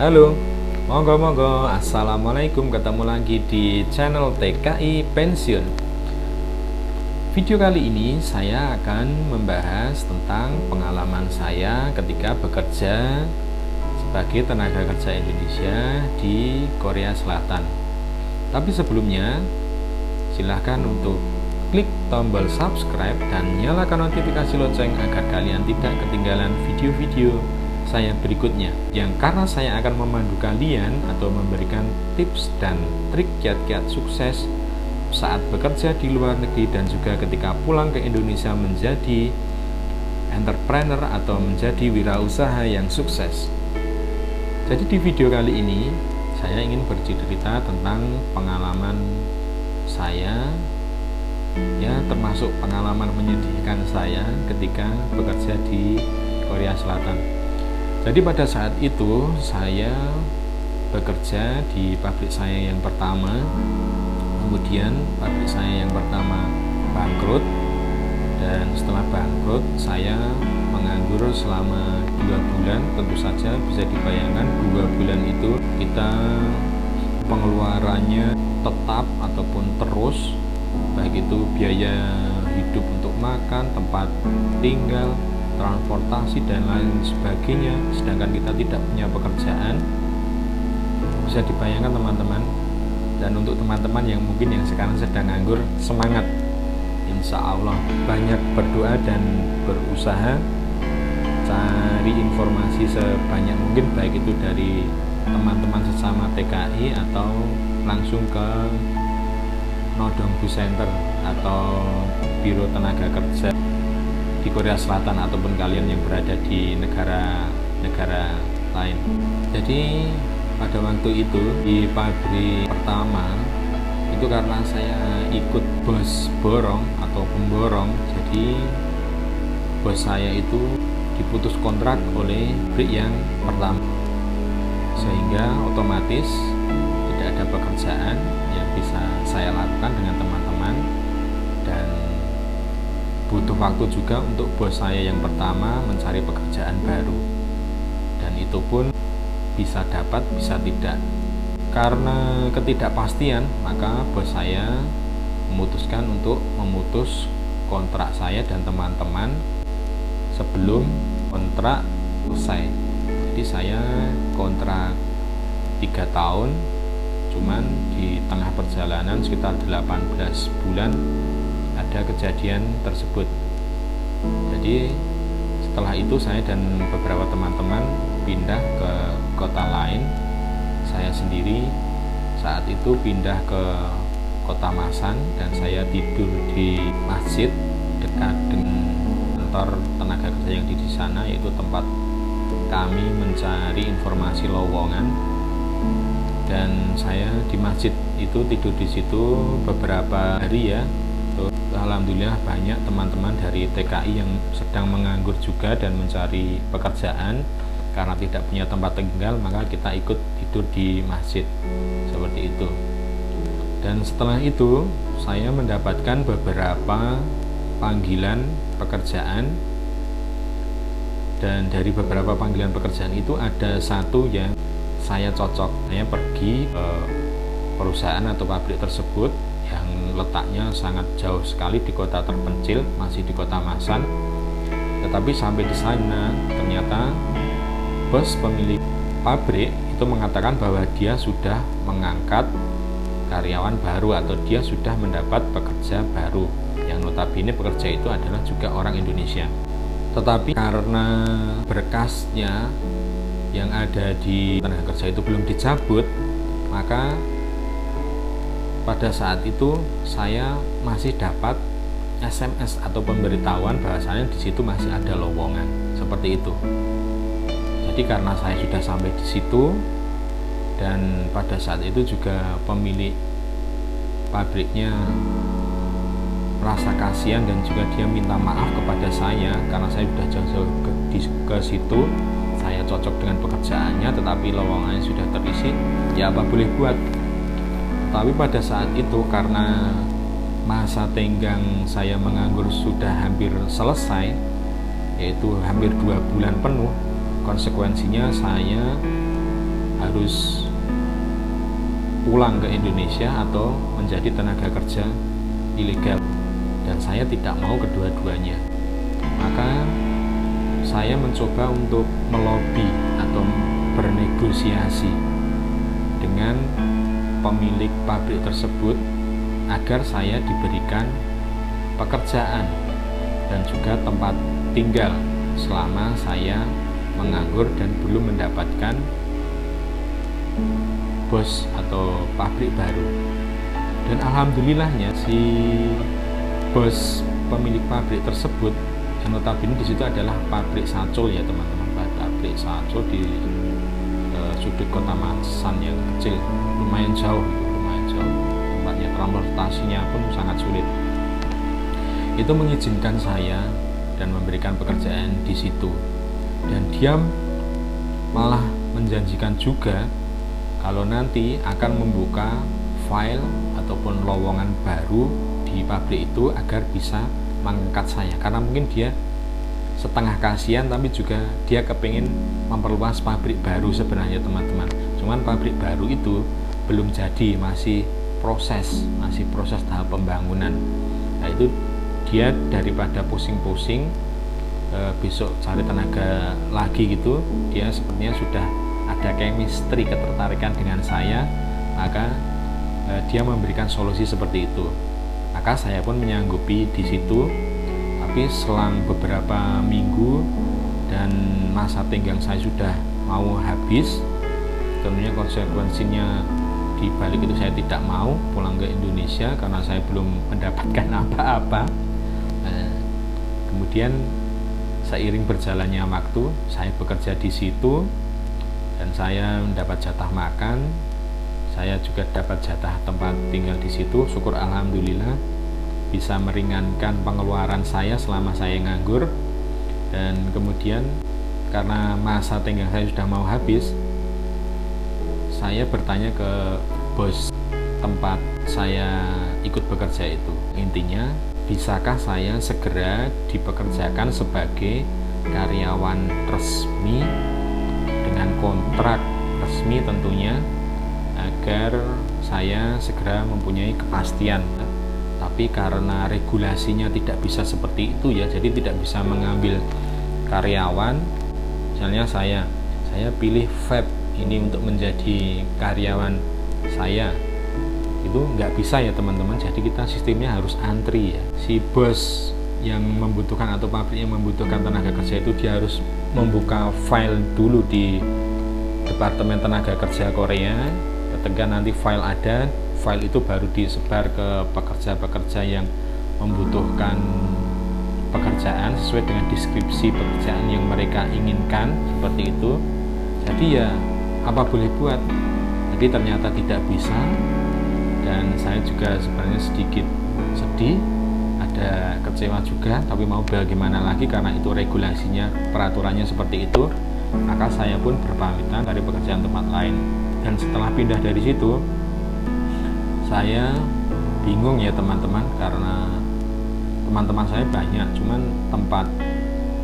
Halo, monggo, assalamualaikum, ketemu lagi di channel TKI Pensiun. Video kali ini saya akan membahas tentang pengalaman saya ketika bekerja sebagai tenaga kerja Indonesia di Korea Selatan. Tapi sebelumnya, silahkan untuk klik tombol subscribe dan nyalakan notifikasi lonceng agar kalian tidak ketinggalan video-video saya berikutnya, yang karena saya akan memandu kalian atau memberikan tips dan trik kiat-kiat sukses saat bekerja di luar negeri dan juga ketika pulang ke Indonesia menjadi entrepreneur atau menjadi wirausaha yang sukses. Jadi di video kali ini saya ingin bercerita tentang pengalaman saya, ya termasuk pengalaman menyedihkan saya ketika bekerja di Korea Selatan. Jadi pada saat itu saya bekerja di pabrik saya yang pertama, kemudian pabrik saya yang pertama bangkrut, dan setelah bangkrut saya menganggur selama 2 bulan. Tentu saja bisa dibayangkan 2 bulan itu kita pengeluarannya tetap ataupun terus, baik itu biaya hidup untuk makan, tempat tinggal, transportasi dan lain sebagainya, sedangkan kita tidak punya pekerjaan. Bisa dibayangkan teman-teman. Dan untuk teman-teman yang mungkin yang sekarang sedang nganggur, semangat, insya Allah banyak berdoa dan berusaha cari informasi sebanyak mungkin, baik itu dari teman-teman sesama TKI atau langsung ke Nodong Bu Center atau Biro Tenaga Kerja di Korea Selatan ataupun kalian yang berada di negara lain. Jadi pada waktu itu di pabrik pertama itu karena saya ikut bos borong atau pemborong, jadi bos saya itu diputus kontrak oleh pabrik yang pertama, sehingga otomatis tidak ada pekerjaan yang bisa saya lakukan dengan teman-teman, dan butuh waktu juga untuk bos saya yang pertama mencari pekerjaan baru, dan itu pun bisa dapat bisa tidak. Karena ketidakpastian, maka bos saya memutuskan untuk memutus kontrak saya dan teman-teman sebelum kontrak selesai. Jadi saya kontrak 3 tahun, cuman di tengah perjalanan sekitar 18 bulan ada kejadian tersebut. Jadi setelah itu saya dan beberapa teman-teman pindah ke kota lain. Saya sendiri saat itu pindah ke Kota Masan, dan saya tidur di masjid dekat dengan kantor tenaga kerja yang di sana, yaitu tempat kami mencari informasi lowongan. Dan saya di masjid itu tidur di situ beberapa hari ya. Alhamdulillah banyak teman-teman dari TKI yang sedang menganggur juga dan mencari pekerjaan. Karena tidak punya tempat tinggal, maka kita ikut tidur di masjid seperti itu. Dan setelah itu saya mendapatkan beberapa panggilan pekerjaan, dan dari beberapa panggilan pekerjaan itu ada satu yang saya cocok. Saya pergi ke perusahaan atau pabrik tersebut yang letaknya sangat jauh sekali di kota terpencil, masih di Kota Masan. Tetapi sampai di sana ternyata bos pemilik pabrik itu mengatakan bahwa dia sudah mengangkat karyawan baru atau dia sudah mendapat pekerja baru, yang notabene pekerja itu adalah juga orang Indonesia. Tetapi karena berkasnya yang ada di tenaga kerja itu belum dicabut, maka pada saat itu saya masih dapat SMS atau pemberitahuan bahwasanya di situ masih ada lowongan seperti itu. Jadi karena saya sudah sampai di situ, dan pada saat itu juga pemilik pabriknya merasa kasihan dan juga dia minta maaf kepada saya karena saya sudah jauh-jauh ke situ. Saya cocok dengan pekerjaannya, tetapi lowongannya sudah terisi, ya apa boleh buat. Tapi pada saat itu karena masa tenggang saya menganggur sudah hampir selesai, yaitu hampir 2 bulan penuh, konsekuensinya saya harus pulang ke Indonesia atau menjadi tenaga kerja ilegal, dan saya tidak mau kedua-duanya. Maka saya mencoba untuk melobi atau bernegosiasi dengan pemilik pabrik tersebut agar saya diberikan pekerjaan dan juga tempat tinggal selama saya menganggur dan belum mendapatkan bos atau pabrik baru. Dan alhamdulillahnya si bos pemilik pabrik tersebut, yang notabene di situ adalah pabrik sacul ya teman-teman, pabrik sacul di sudut kota Masan yang kecil, lumayan jauh tempatnya, transportasinya pun sangat sulit. Itu mengizinkan saya dan memberikan pekerjaan di situ, dan dia malah menjanjikan juga kalau nanti akan membuka file ataupun lowongan baru di pabrik itu agar bisa mengangkat saya, karena mungkin dia setengah kasihan tapi juga dia kepingin memperluas pabrik baru sebenarnya teman-teman. Cuman pabrik baru itu belum jadi, masih proses tahap pembangunan. Nah itu dia daripada pusing-pusing besok cari tenaga lagi gitu, dia sepertinya sudah ada chemistry, ketertarikan dengan saya, maka dia memberikan solusi seperti itu. Maka saya pun menyanggupi di situ. Tapi selang beberapa minggu dan masa tenggang saya sudah mau habis, tentunya konsekuensinya di balik itu saya tidak mau pulang ke Indonesia karena saya belum mendapatkan apa-apa. Kemudian seiring berjalannya waktu, saya bekerja di situ dan saya mendapat jatah makan, saya juga dapat jatah tempat tinggal di situ. Syukur alhamdulillah bisa meringankan pengeluaran saya selama saya nganggur. Dan kemudian karena masa tenggang saya sudah mau habis, saya bertanya ke bos tempat saya ikut bekerja itu, intinya bisakah saya segera dipekerjakan sebagai karyawan resmi dengan kontrak resmi tentunya, agar saya segera mempunyai kepastian. Tapi karena regulasinya tidak bisa seperti itu ya, jadi tidak bisa mengambil karyawan. Misalnya saya pilih Feb ini untuk menjadi karyawan saya, itu nggak bisa ya teman-teman. Jadi kita sistemnya harus antri ya. Si bos yang membutuhkan atau pabrik yang membutuhkan tenaga kerja itu dia harus membuka file dulu di Departemen Tenaga Kerja Korea. Ketika nanti file ada, file itu baru disebar ke pekerja-pekerja yang membutuhkan pekerjaan sesuai dengan deskripsi pekerjaan yang mereka inginkan, seperti itu. Jadi ya apa boleh buat. Jadi ternyata tidak bisa, dan saya juga sebenarnya sedikit sedih, ada kecewa juga, tapi mau bagaimana lagi karena itu regulasinya, peraturannya seperti itu. Maka saya pun berpamitan dari pekerjaan tempat lain. Dan setelah pindah dari situ, saya bingung ya teman-teman, karena teman-teman saya banyak, cuman tempat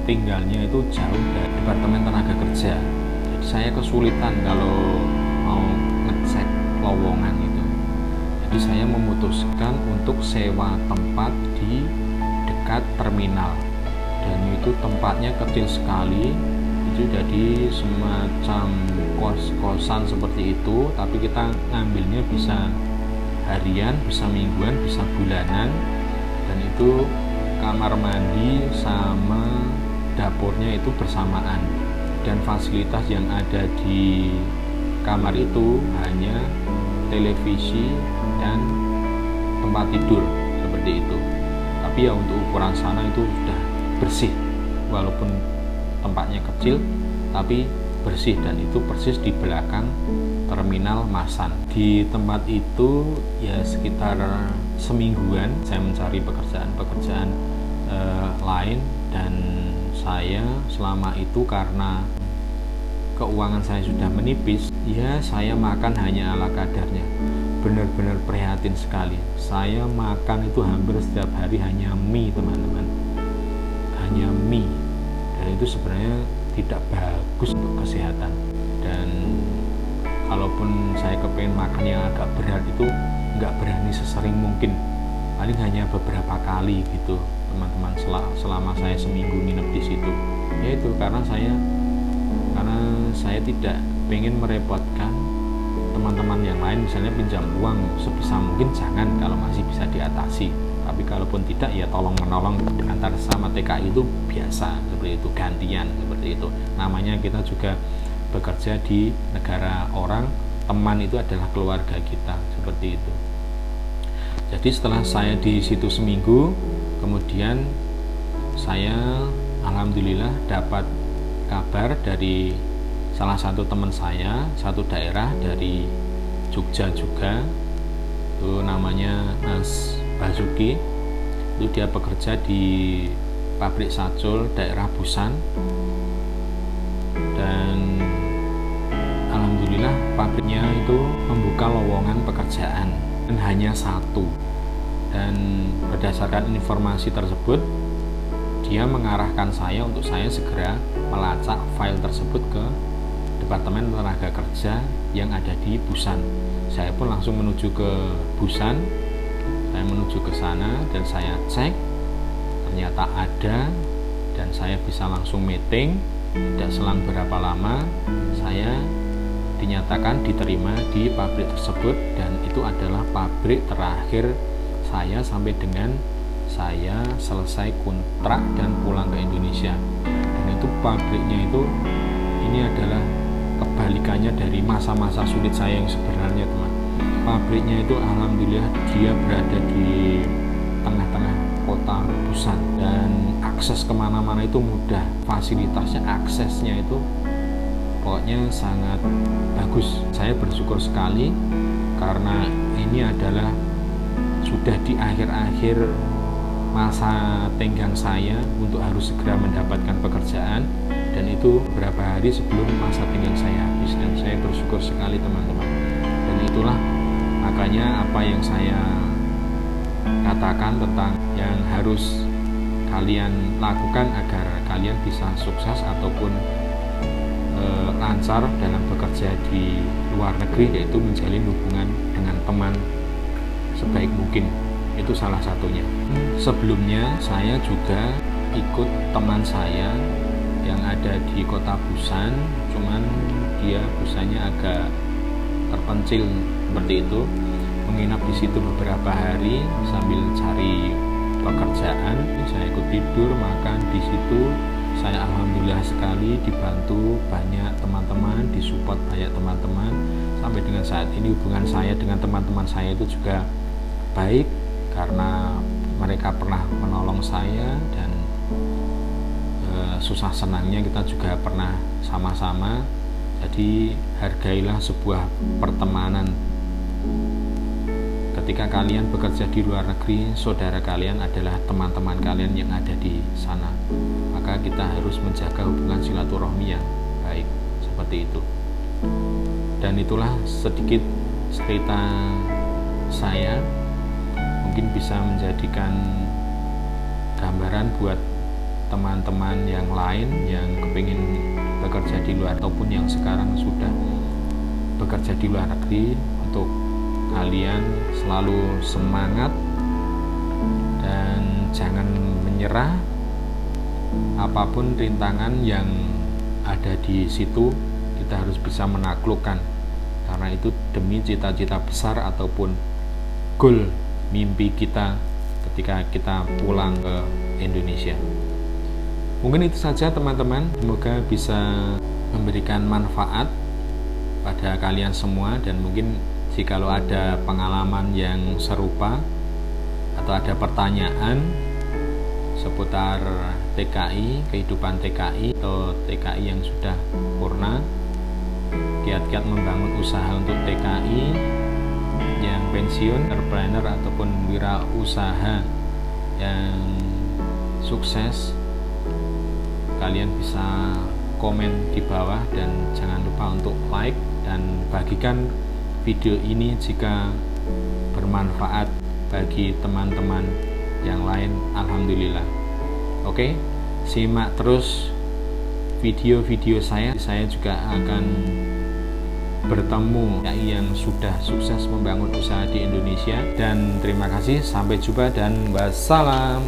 tinggalnya itu jauh dari Departemen Tenaga Kerja. Jadi saya kesulitan kalau mau ngecek lowongan itu. Jadi saya memutuskan untuk sewa tempat di dekat terminal, dan itu tempatnya kecil sekali. Itu jadi semacam kos-kosan seperti itu, tapi kita ngambilnya bisa harian, bisa mingguan, bisa bulanan. Dan itu kamar mandi sama dapurnya itu bersamaan, dan fasilitas yang ada di kamar itu hanya televisi dan tempat tidur seperti itu. Tapi ya untuk ukuran sana itu sudah bersih, walaupun tempatnya kecil tapi bersih, dan itu persis di belakang terminal Masan. Di tempat itu ya sekitar semingguan saya mencari pekerjaan lain, dan saya selama itu karena keuangan saya sudah menipis, ya saya makan hanya ala kadarnya. Benar-benar prihatin sekali. Saya makan itu hampir setiap hari hanya mie teman-teman, hanya mie, dan itu sebenarnya tidak bagus untuk kesehatan. Dan kalaupun saya kepengen makan yang agak berat itu nggak berani sesering mungkin, paling hanya beberapa kali gitu teman-teman, selama saya seminggu nginep di situ. Yaitu karena saya tidak pengen merepotkan teman-teman yang lain, misalnya pinjam uang sebisa mungkin jangan, kalau masih bisa diatasi. Tapi kalaupun tidak ya tolong menolong antar sama TKI itu biasa, seperti itu, gantian seperti itu. Namanya kita juga bekerja di negara orang, teman itu adalah keluarga kita, seperti itu. Jadi setelah saya di situ seminggu, kemudian saya alhamdulillah dapat kabar dari salah satu teman saya, satu daerah dari Jogja juga, itu namanya Mas Basuki. Itu dia bekerja di pabrik Sacul daerah Busan, dan alhamdulillah pabriknya itu membuka lowongan pekerjaan dan hanya satu. Dan berdasarkan informasi tersebut, dia mengarahkan saya untuk saya segera melacak file tersebut ke Departemen Tenaga Kerja yang ada di Busan. Saya pun langsung menuju ke Busan. Saya menuju ke sana dan saya cek, ternyata ada, dan saya bisa langsung meeting. Tidak selang berapa lama saya dinyatakan diterima di pabrik tersebut, dan itu adalah pabrik terakhir saya sampai dengan saya selesai kontrak dan pulang ke Indonesia. Dan itu pabriknya itu, ini adalah kebalikannya dari masa-masa sulit saya yang sebenarnya, teman. Pabriknya itu alhamdulillah dia berada di tengah-tengah kota Busan, dan akses kemana-mana itu mudah, fasilitasnya, aksesnya itu pokoknya sangat bagus. Saya bersyukur sekali karena ini adalah sudah di akhir-akhir masa tenggang saya untuk harus segera mendapatkan pekerjaan, dan itu beberapa hari sebelum masa tenggang saya habis, dan saya bersyukur sekali teman-teman. Dan itulah makanya apa yang saya katakan tentang yang harus kalian lakukan agar kalian bisa sukses ataupun lancar dalam bekerja di luar negeri, yaitu menjalin hubungan dengan teman sebaik mungkin. Itu salah satunya. Sebelumnya saya juga ikut teman saya yang ada di kota Busan, cuman dia Busannya agak terpencil seperti itu, menginap di situ beberapa hari sambil cari pekerjaan. Saya ikut tidur, makan di situ. Saya alhamdulillah sekali dibantu banyak teman-teman, disupport banyak teman-teman. Sampai dengan saat ini hubungan saya dengan teman-teman saya itu juga baik, karena mereka pernah menolong saya, dan susah senangnya kita juga pernah sama-sama. Jadi hargailah sebuah pertemanan. Ketika kalian bekerja di luar negeri, saudara kalian adalah teman-teman kalian yang ada di sana. Maka kita harus menjaga hubungan silaturahmi yang baik, seperti itu. Dan itulah sedikit cerita saya, mungkin bisa menjadikan gambaran buat teman-teman yang lain yang kepingin bekerja di luar ataupun yang sekarang sudah bekerja di luar negeri. Untuk kalian selalu semangat dan jangan menyerah. Apapun rintangan yang ada di situ, kita harus bisa menaklukkan, karena itu demi cita-cita besar ataupun goal mimpi kita ketika kita pulang ke Indonesia. Mungkin itu saja teman-teman, semoga bisa memberikan manfaat pada kalian semua. Dan mungkin jikalau ada pengalaman yang serupa atau ada pertanyaan seputar TKI, kehidupan TKI atau TKI yang sudah purna, kiat-kiat membangun usaha untuk TKI yang pensiun, entrepreneur ataupun wirausaha yang sukses, kalian bisa komen di bawah, dan jangan lupa untuk like dan bagikan video ini jika bermanfaat bagi teman-teman yang lain. Alhamdulillah. Oke, simak terus video-video saya juga akan bertemu yang sudah sukses membangun usaha di Indonesia. Dan terima kasih, sampai jumpa dan wassalam.